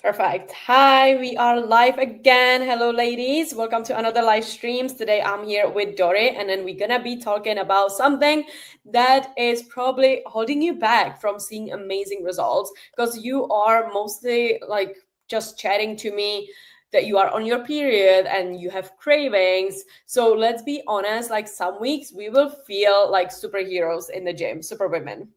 Perfect. Hi, we are live again. Hello, ladies. Welcome to another live streams. Today I'm here with Dori, and then we're gonna be talking about something that is probably holding you back from seeing amazing results because you are mostly like just chatting to me that you are on your period and you have cravings. So let's be honest, like some weeks we will feel like superheroes in the gym, superwomen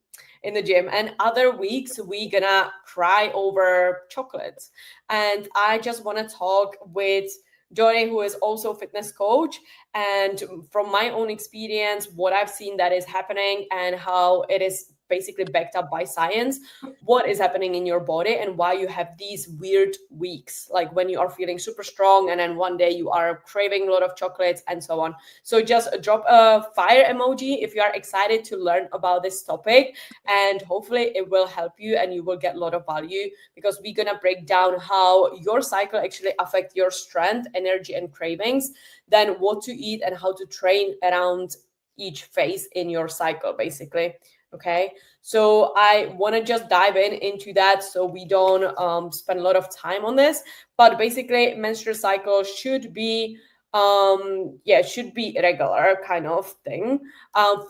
in the gym, and other weeks we gonna cry over chocolates. And I just want to talk with Dori, who is also a fitness coach, and from my own experience, what I've seen that is happening and how it is basically backed up by science, what is happening in your body and why you have these weird weeks, like when you are feeling super strong and then one day you are craving a lot of chocolates and so on. So just drop a fire emoji if you are excited to learn about this topic, and hopefully it will help you and you will get a lot of value, because we're going to break down how your cycle actually affect your strength, energy and cravings, then what to eat and how to train around each phase in your cycle basically. Okay, so I want to just dive into that so we don't spend a lot of time on this. But basically menstrual cycle should be should be regular kind of thing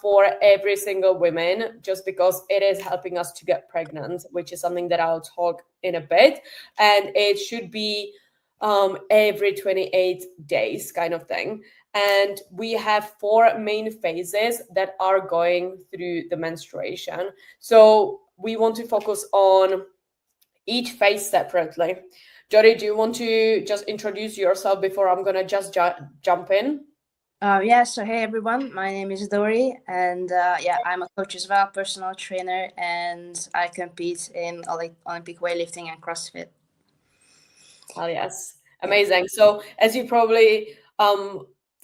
for every single woman, just because it is helping us to get pregnant, which is something that I'll talk in a bit. And it should be every 28 days kind of thing. And we have four main phases that are going through the menstruation. So we want to focus on each phase separately. Jody, do you want to just introduce yourself before I'm gonna just jump in? So hey everyone, my name is Dori, and I'm a coach as well, personal trainer, and I compete in Olympic weightlifting and CrossFit. Oh yes, Yeah. amazing. So as you probably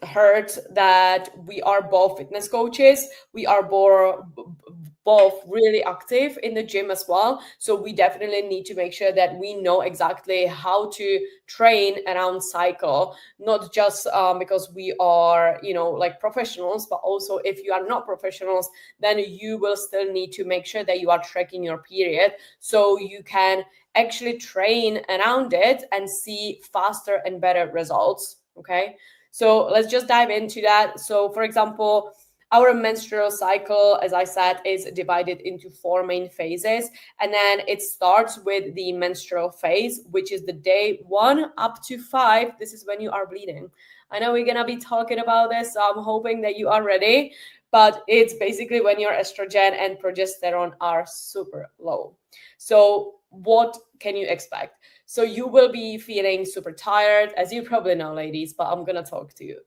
heard, that we are both fitness coaches. We are both really active in the gym as well. So we definitely need to make sure that we know exactly how to train around cycle, not just because we are, like professionals, but also if you are not professionals, then you will still need to make sure that you are tracking your period so you can actually train around it and see faster and better results. Okay, so let's just dive into that. So for example, our menstrual cycle, as I said, is divided into four main phases. And then it starts with the menstrual phase, which is the day 1 up to 5. This is when you are bleeding. I know we're going to be talking about this, so I'm hoping that you are ready. But it's basically when your estrogen and progesterone are super low. So what can you expect? So you will be feeling super tired, as you probably know, ladies, but I'm gonna talk to you.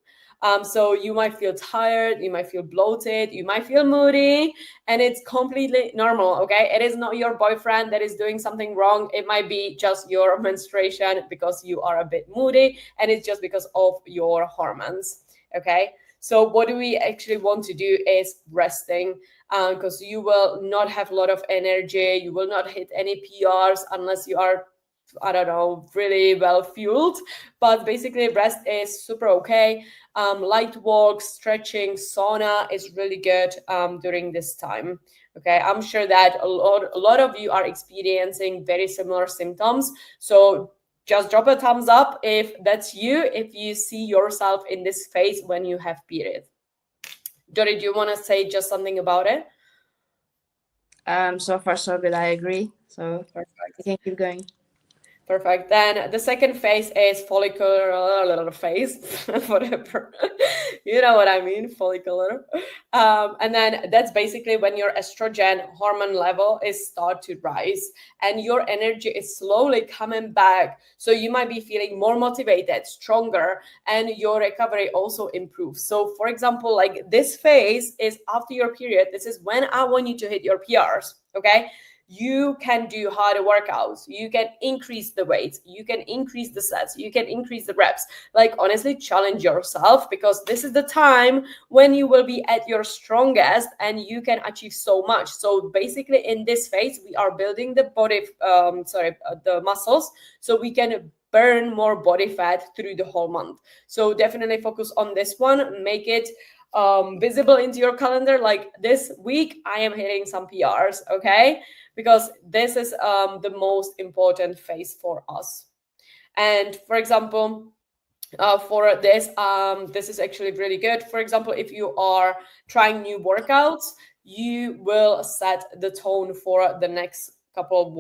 So you might feel tired, you might feel bloated, you might feel moody, and it's completely normal. Okay, it is not your boyfriend that is doing something wrong. It might be just your menstruation because you are a bit moody, and it's just because of your hormones. Okay, so what do we actually want to do is resting, because you will not have a lot of energy. You will not hit any PRs unless you are, I don't know, really well fueled. But basically, rest is super okay. Light walks, stretching, sauna is really good during this time. Okay, I'm sure that a lot of you are experiencing very similar symptoms. So just drop a thumbs up if that's you, if you see yourself in this phase when you have period. Jody, do you want to say just something about it? So far so good. I agree. So you Perfect. can keep going. Perfect. Then the second phase is follicular phase, whatever. You know what I mean, follicular. And then that's basically when your estrogen hormone level is start to rise and your energy is slowly coming back. So you might be feeling more motivated, stronger, and your recovery also improves. So, for example, like this phase is after your period. This is when I want you to hit your PRs. Okay, you can do harder workouts, you can increase the weight, you can increase the sets, you can increase the reps. Like honestly, challenge yourself, because this is the time when you will be at your strongest and you can achieve so much. So basically in this phase we are building the the muscles, so we can burn more body fat through the whole month. So definitely focus on this one, make it visible into your calendar, like this week I am hitting some PRs, okay? Because this is the most important phase for us. And for example, for this is actually really good. For example, if you are trying new workouts, you will set the tone for the next couple of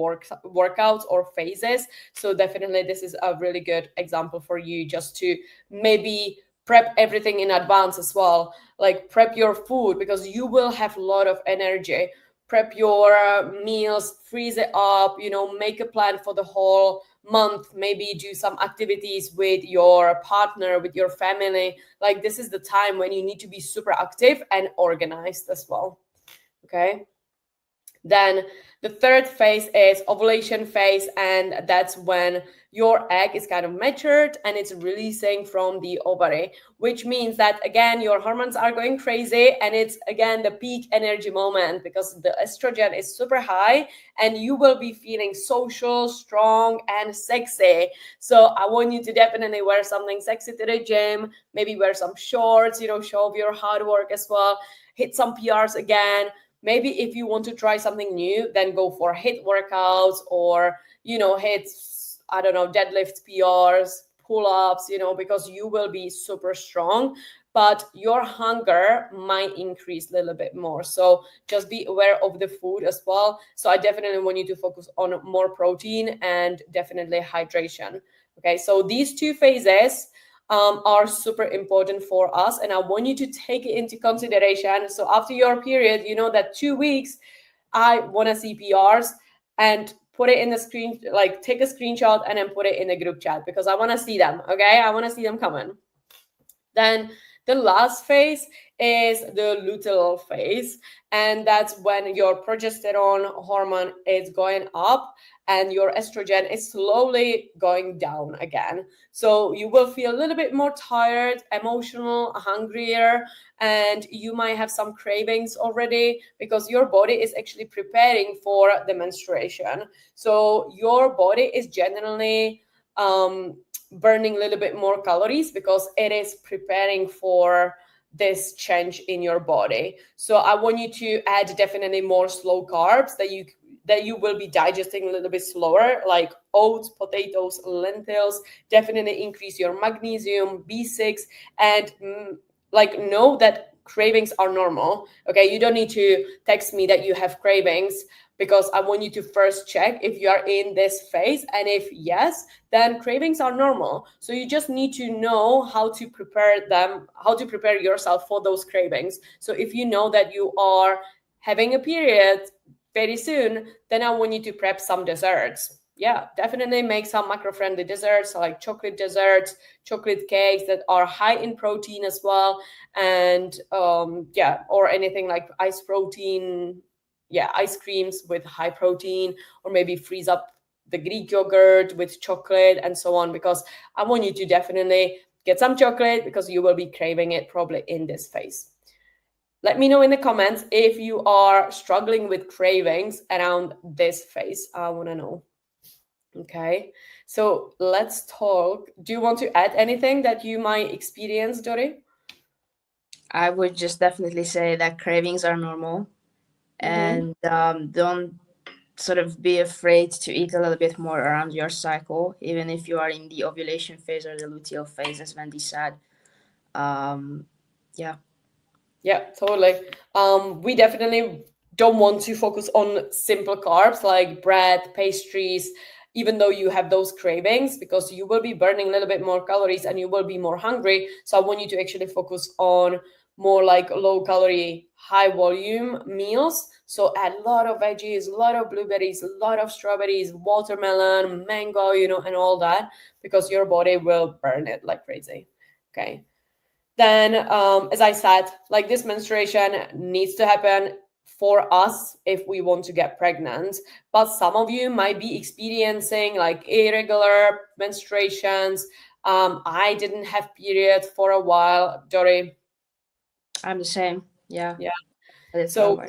workouts or phases. So definitely this is a really good example for you, just to maybe prep everything in advance as well. Like prep your food, because you will have a lot of energy. Prep your meals, freeze it up, make a plan for the whole month. Maybe do some activities with your partner, with your family. Like this is the time when you need to be super active and organized as well. Okay. Then the third phase is ovulation phase, and that's when your egg is kind of matured and it's releasing from the ovary, which means that again your hormones are going crazy, and it's again the peak energy moment because the estrogen is super high and you will be feeling social, strong, and sexy. So I want you to definitely wear something sexy to the gym, maybe wear some shorts, show off your hard work as well, hit some PRs again. Maybe if you want to try something new, then go for HIIT workouts, or hit, I don't know, deadlift PRs, pull-ups, because you will be super strong, but your hunger might increase a little bit more. So just be aware of the food as well. So I definitely want you to focus on more protein and definitely hydration. Okay, so these two phases are super important for us, and I want you to take it into consideration. So after your period, that 2 weeks, I want to see PRs, and put it in the screen, like take a screenshot and then put it in the group chat, because I want to see them. Okay, I want to see them coming. Then the last phase is the luteal phase, and that's when your progesterone hormone is going up and your estrogen is slowly going down again. So you will feel a little bit more tired, emotional, hungrier, and you might have some cravings already, because your body is actually preparing for the menstruation. So your body is generally burning a little bit more calories because it is preparing for this change in your body. So I want you to add definitely more slow carbs that you will be digesting a little bit slower, like oats, potatoes, lentils. Definitely increase your magnesium, B6, and know that cravings are normal. Okay, you don't need to text me that you have cravings, because I want you to first check if you are in this phase, and if yes, then cravings are normal. So you just need to know how to prepare them, how to prepare yourself for those cravings. So if you know that you are having a period very soon, then I want you to prep some desserts. Yeah, definitely make some macro-friendly desserts, like chocolate desserts, chocolate cakes that are high in protein as well, and or anything like ice creams with high protein, or maybe freeze up the Greek yogurt with chocolate and so on, because I want you to definitely get some chocolate, because you will be craving it probably in this phase. Let me know in the comments if you are struggling with cravings around this phase. I want to know. Okay, so let's talk. Do you want to add anything that you might experience, Dori? I would just definitely say that cravings are normal, and don't sort of be afraid to eat a little bit more around your cycle, even if you are in the ovulation phase or the luteal phase, as Wendy said. Yeah. Yeah, totally. We definitely don't want to focus on simple carbs like bread, pastries, even though you have those cravings, because you will be burning a little bit more calories and you will be more hungry. So I want you to actually focus on more like low calorie, high volume meals. So add a lot of veggies, a lot of blueberries, a lot of strawberries, watermelon, mango, and all that, because your body will burn it like crazy. Okay. Then as I said, like this menstruation needs to happen for us if we want to get pregnant, but some of you might be experiencing like irregular menstruations. I didn't have period for a while, Dori. I'm the same. Yeah. So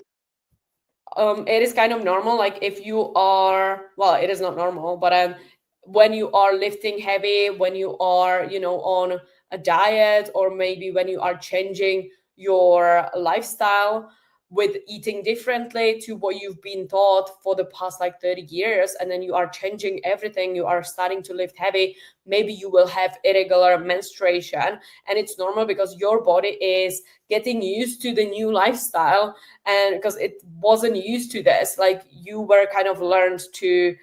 it is kind of normal, like if you are, well, it is not normal, but when you are lifting heavy, when you are on a diet, or maybe when you are changing your lifestyle with eating differently to what you've been taught for the past like 30 years, and then you are changing everything, you are starting to lift heavy, maybe you will have irregular menstruation, and it's normal because your body is getting used to the new lifestyle, and because it wasn't used to this, like you were kind of learned to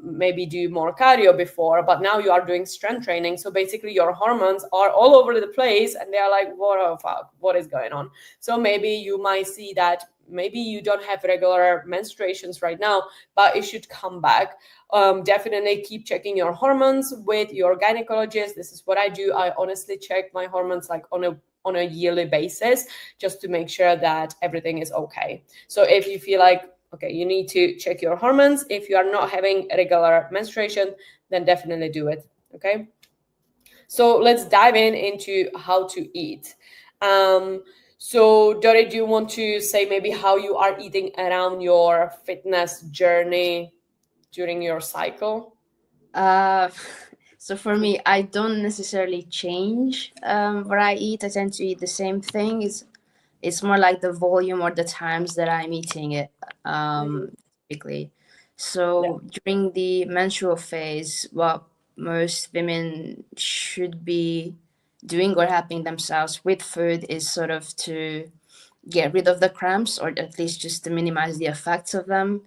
maybe do more cardio before, but now you are doing strength training. So basically, your hormones are all over the place, and they are like, what the fuck? What is going on? So maybe you might see that maybe you don't have regular menstruations right now, but it should come back. Definitely keep checking your hormones with your gynecologist. This is what I do. I honestly check my hormones like on a yearly basis, just to make sure that everything is okay. So if you feel like, okay, you need to check your hormones, if you are not having regular menstruation, then definitely do it. Okay, so let's dive into how to eat. So Dori, do you want to say maybe how you are eating around your fitness journey during your cycle? Uh, so for me, I don't necessarily change what I eat. I tend to eat the same thing. It's more like the volume or the times that I'm eating it, Mhm. typically. Yeah. So during the menstrual phase, what most women should be doing or helping themselves with food is sort of to get rid of the cramps, or at least just to minimize the effects of them.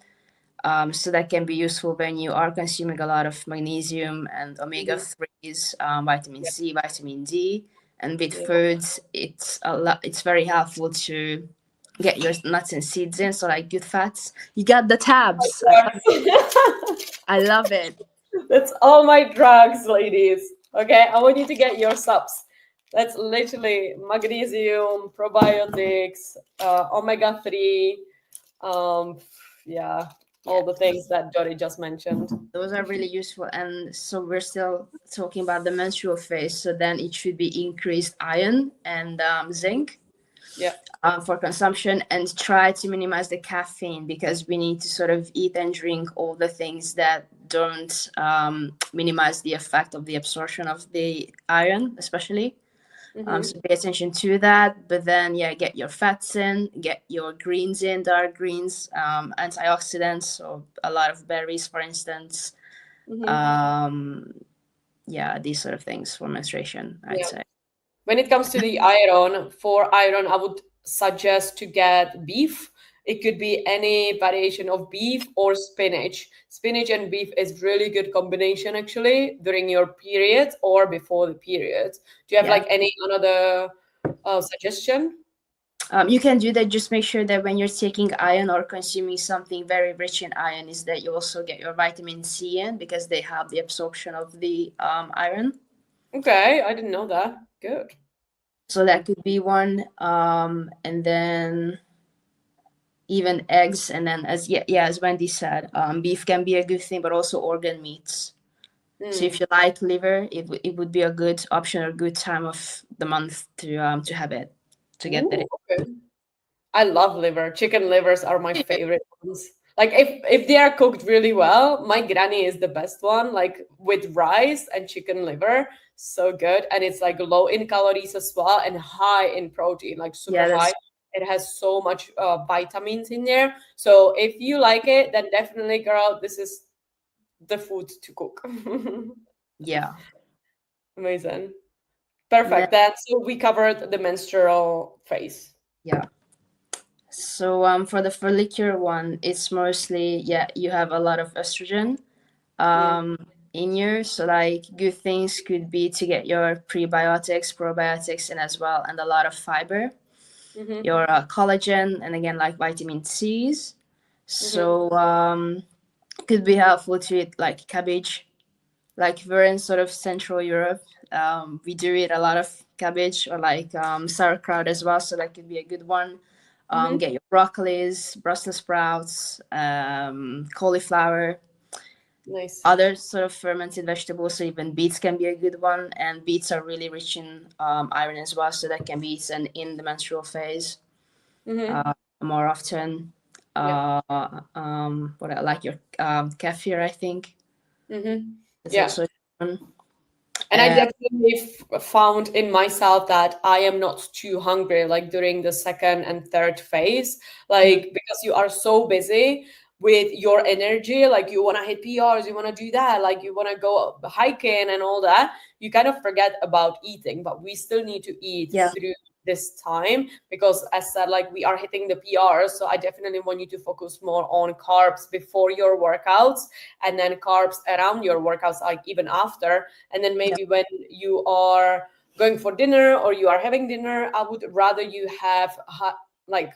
So that can be useful when you are consuming a lot of magnesium and omega Mhm. 3s, vitamin Yeah. C, vitamin D, and with Yeah. foods, it's a lot. It's very helpful to get your nuts and seeds in, so like good fats. You got the tabs. I love it. That's all my drugs, ladies. Okay, I want you to get your subs. That's literally magnesium, probiotics, omega 3. Um, yeah, Yeah, all the things that Dori just mentioned. those are really useful. And so we're still talking about the menstrual phase. So then it should be increased iron and zinc Yeah. for consumption, and try to minimize the caffeine, because we need to sort of eat and drink all the things that don't minimize the effect of the absorption of the iron, especially. Mm-hmm. So pay attention to that. But then, yeah, get your fats in, get your greens in, dark greens, antioxidants, so a lot of berries, for instance. Mm-hmm. Um, yeah, these sort of things for menstruation, I'd Yeah. say. When it comes to the iron, for iron, I would suggest to get beef. It could be any variation of beef or spinach. Spinach and beef is really good combination actually during your period or before the period. Do you have Yeah. like any another suggestion? You can do that. Just make sure that when you're taking iron or consuming something very rich in iron, is that you also get your vitamin C in, because they have the absorption of the iron. Okay, I didn't know that. Good. So that could be one. And then even eggs, and then as Wendy said, beef can be a good thing, but also organ meats. So if Mm. you like liver, it would be a good option or good time of the month to have it, to get that Ooh, okay. I love liver. Chicken livers are my favorite ones. Like if they are cooked really well, my granny is the best one. Like with rice and chicken liver, so good, and it's like low in calories as well and high in protein, like super Yeah, high. that's It has so much vitamins in there. So if you like it, then definitely, girl, this is the food to cook. yeah. Amazing. And then Perfect. Then so we covered the menstrual phase. yeah. So for the follicular one, it's mostly, yeah, you have a lot of estrogen Mm. um in you. So like good things could be to get your prebiotics, probiotics in as well, and a lot of fiber, Mm-hmm. your collagen, and again like vitamin C's. Mm-hmm. So could be helpful to eat like cabbage. Like we're in sort of Central Europe, we do eat a lot of cabbage, or like sauerkraut as well. So that could be a good one. Mm-hmm. Get your broccolis, Brussels sprouts, cauliflower, Nice. other sort of fermented vegetables. So even beets can be a good one, and beets are really rich in iron as well. So that can be eaten in the menstrual phase Mm-hmm. more often. Yeah. What I like your kefir, I think Mm-hmm. it's Yeah. also one. And I definitely found in myself that I am not too hungry, like during the second and third phase, Mhm. like because you are so busy with your energy, like you want to hit PRs, you want to do that, like you want to go hiking and all that, you kind of forget about eating. But we still need to eat Yeah. through this time because, as said, like we are hitting the PRs. So I definitely want you to focus more on carbs before your workouts, and then carbs around your workouts, like even after. And then Yeah. maybe when you are going for dinner or you are having dinner, I would rather you have like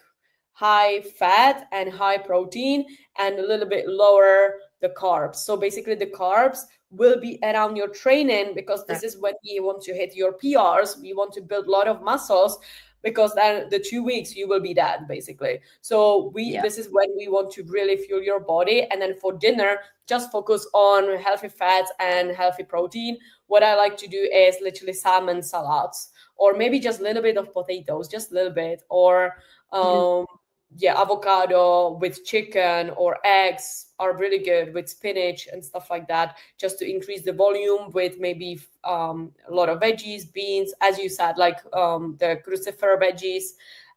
high fat and high protein and a little bit lower the carbs. So basically the carbs will be around your training because this Right. is when you want to hit your PRs. We want to build a lot of muscles because then the 2 weeks you will be dead basically. So we Yeah. this is when we want to really fuel your body. And then for dinner, just focus on healthy fats and healthy protein. What I like to do is literally salmon salads, or maybe just a little bit of potatoes, just a little bit, or Mhm. um yeah, avocado with chicken or eggs are really good with spinach and stuff like that, just to increase the volume with maybe a lot of veggies, beans, as you said, like the crucifer veggies,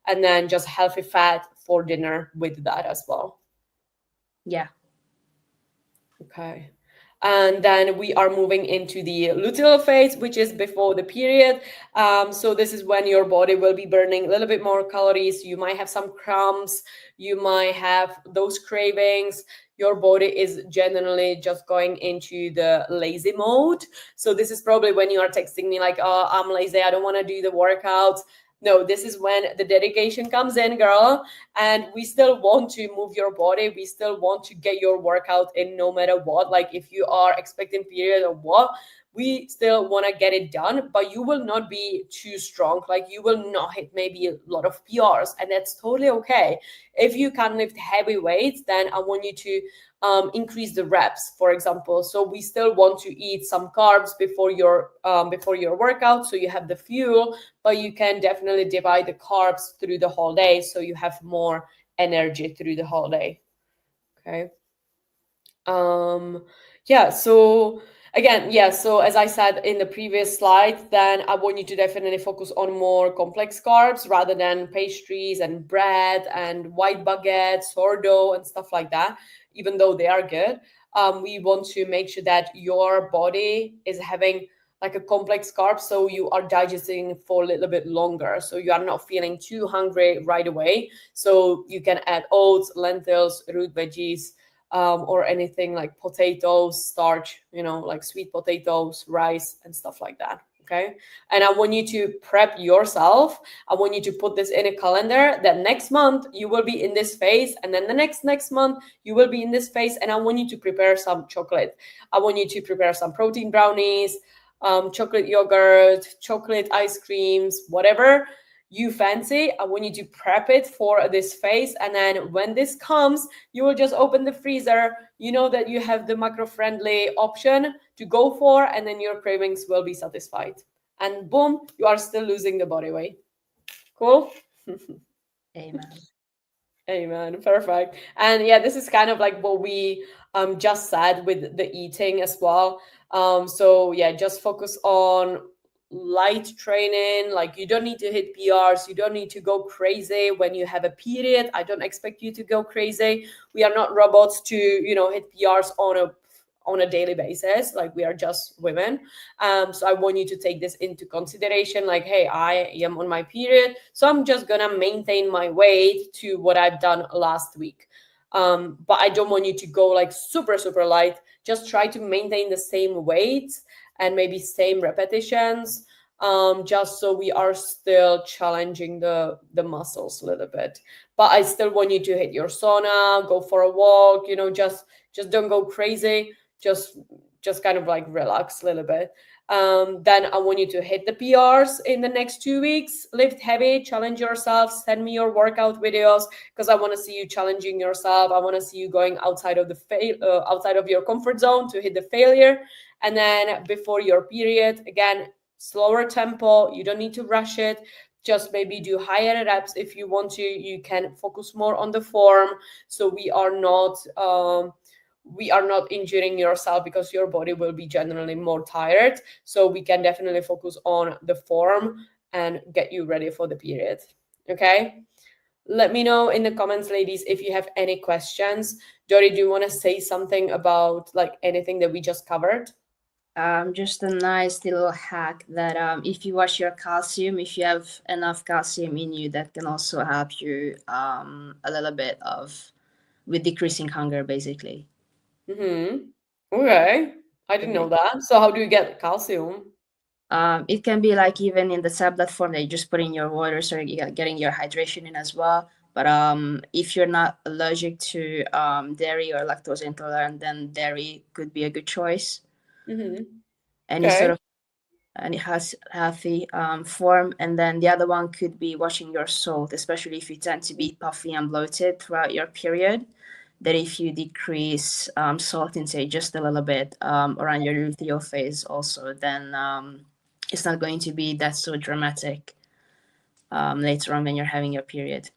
and then just healthy fat for dinner with that as well. Yeah. Okay. And then we are moving into the luteal phase, which is before the period. So this is when your body will be burning a little bit more calories. You might have some cramps. You might have those cravings. Your body is generally just going into the lazy mode. So this is probably when you are texting me like, "Oh, I'm lazy. I don't want to do the workouts." No, this is when the dedication comes in, girl, and we still want to move your body. We still want to get your workout in no matter what. Like if you are expecting period or what, we still want to get it done, but you will not be too strong. Like you will not hit maybe a lot of PRs, and that's totally okay. If you can lift heavy weights, then I want you to increase the reps, for example. So we still want to eat some carbs before your workout, so you have the fuel, but you can definitely divide the carbs through the whole day so you have more energy through the whole day. Okay. um yeah, so again, yeah, so as I said in the previous slide, then I want you to definitely focus on more complex carbs rather than pastries and bread and white baguettes, sourdough and stuff like that. Even though they are good, we want to make sure that your body is having like a complex carb, so you are digesting for a little bit longer, so you are not feeling too hungry right away. So you can add oats, lentils, root veggies, or anything like potatoes, starch, like sweet potatoes, rice, and stuff like that. Okay. And I want you to prep yourself. I want you to put this in a calendar that next month you will be in this phase. And then the next month you will be in this phase. And I want you to prepare some chocolate. I want you to prepare some protein brownies, chocolate yogurt, chocolate ice creams, whatever you fancy. I want you to prep it for this phase. And then when this comes, you will just open the freezer. You know that you have the macro friendly option to go for, and then your cravings will be satisfied. And boom, you are still losing the body weight. Cool. Amen. Amen. Perfect. And yeah, this is kind of like what we just said with the eating as well. So yeah, just focus on light training. Like you don't need to hit PRs, you don't need to go crazy when you have a period. I don't expect you to go crazy. We are not robots to, hit PRs on a daily basis. Like we are just women. So I want you to take this into consideration. Like, hey, I am on my period, so I'm just gonna maintain my weight to what I've done last week. But I don't want you to go like super, super light. Just try to maintain the same weight and maybe same repetitions. Just so we are still challenging the muscles a little bit. But I still want you to hit your sauna, go for a walk, just don't go crazy, just just kind of like relax a little bit. Then I want you to hit the PRs in the next 2 weeks. Lift heavy, challenge yourself. Send me your workout videos because I want to see you challenging yourself. I want to see you going outside of outside of your comfort zone to hit the failure. And then before your period, again, slower tempo. You don't need to rush it. Just maybe do higher reps if you want to. You can focus more on the form, so we are not we are not injuring yourself because your body will be generally more tired. So we can definitely focus on the form and get you ready for the period. Okay. Let me know in the comments, ladies, if you have any questions. Dori, do you want to say something about like anything that we just covered? Just a nice little hack that if you watch your calcium, if you have enough calcium in you, that can also help you a little bit of with decreasing hunger, basically. Mm-hmm. Okay. I didn't know Mhm. that. So how do you get calcium? It can be like even in the tablet form that you just put in your water, so you're getting your hydration in as well. But if you're not allergic to dairy or lactose intolerant, then dairy could be a good choice. Mm-hmm. Any sort Okay. of and it has healthy form. And then the other one could be watching your salt, especially if you tend to be puffy and bloated throughout your period. That if you decrease salt intake just a little bit around your luteal phase, also, then it's not going to be that so dramatic later on when you're having your period.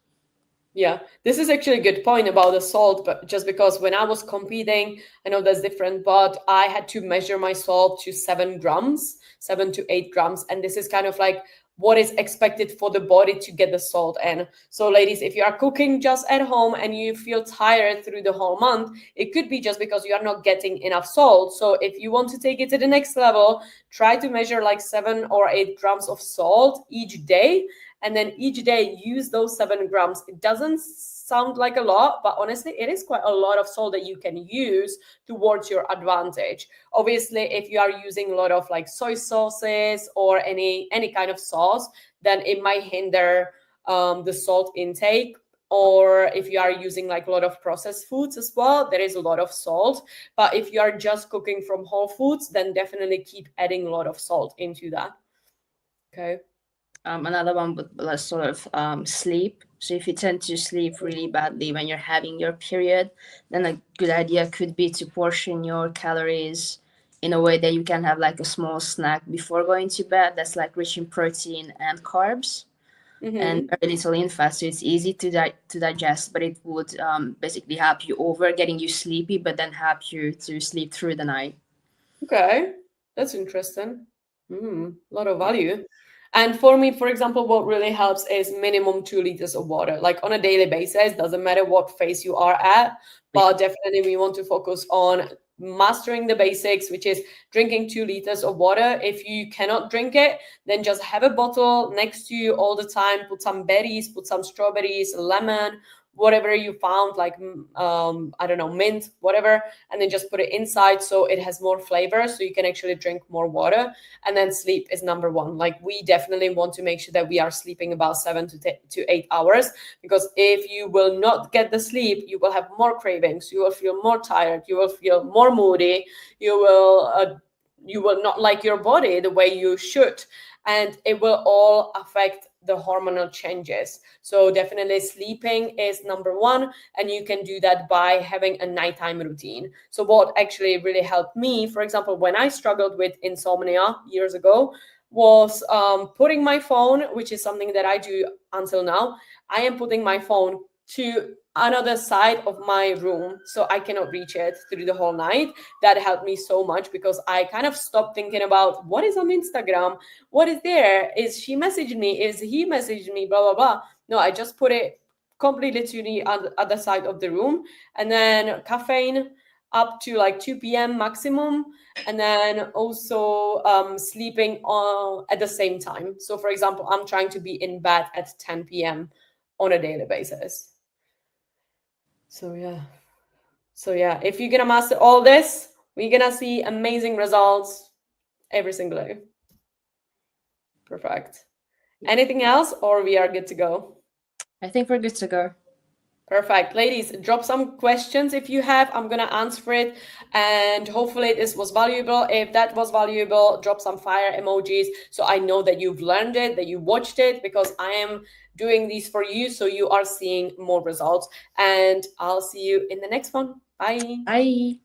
Yeah, this is actually a good point about the salt, but just because when I was competing, I know that's different, but I had to measure my salt to 7 grams, 7 to 8 grams. And this is kind of like what is expected for the body to get the salt in. So, ladies, if you are cooking just at home and you feel tired through the whole month, it could be just because you are not getting enough salt. So, if you want to take it to the next level, try to measure like 7 or 8 grams of salt each day, and then each day use those 7 grams. It doesn't sound like a lot, but honestly, it is quite a lot of salt that you can use towards your advantage. Obviously, if you are using a lot of like soy sauces or any kind of sauce, then it might hinder the salt intake. Or if you are using like a lot of processed foods as well, there is a lot of salt. But if you are just cooking from whole foods, then definitely keep adding a lot of salt into that. Okay. Another one would be sort of sleep. So if you tend to sleep really badly when you're having your period, then a good idea could be to portion your calories in a way that you can have like a small snack before going to bed that's like rich in protein and carbs and Mm-hmm. very little in fat. So it's easy to digest, but it would basically help you over getting you sleepy, but then help you to sleep through the night. Okay, that's interesting. A lot of value. And for me, for example, what really helps is minimum 2 liters of water, like on a daily basis. Doesn't matter what phase you are at, but definitely we want to focus on mastering the basics, which is drinking 2 liters of water. If you cannot drink it, then just have a bottle next to you all the time. Put some berries, put some strawberries, lemon, whatever you found, like I don't know, mint, whatever, and then just put it inside so it has more flavor, so you can actually drink more water. And then sleep is number one. Like we definitely want to make sure that we are sleeping about 7 to 8 hours, because if you will not get the sleep, you will have more cravings, you will feel more tired, you will feel more moody, you will not like your body the way you should, and it will all affect the hormonal changes. So definitely sleeping is number one, and you can do that by having a nighttime routine. So what actually really helped me, for example, when I struggled with insomnia years ago, was putting my phone, which is something that I do until now. I am putting my phone to another side of my room so I cannot reach it through the whole night. That helped me so much because I kind of stopped thinking about what is on Instagram, what is there, is she messaged me, is he messaged me, blah blah blah. No, I just put it completely to the other side of the room, and then caffeine up to like 2 p.m. maximum, and then also sleeping at the same time. So for example, I'm trying to be in bed at 10 p.m. on a daily basis. So yeah. So yeah, if you're gonna master all this, we're gonna see amazing results every single day. Perfect. Anything else, or we are good to go? I think we're good to go. Perfect. Ladies, drop some questions if you have. I'm going to answer it. And hopefully, this was valuable. If that was valuable, drop some fire emojis so I know that you've learned it, that you watched it, because I am doing these for you so you are seeing more results. And I'll see you in the next one. Bye. Bye.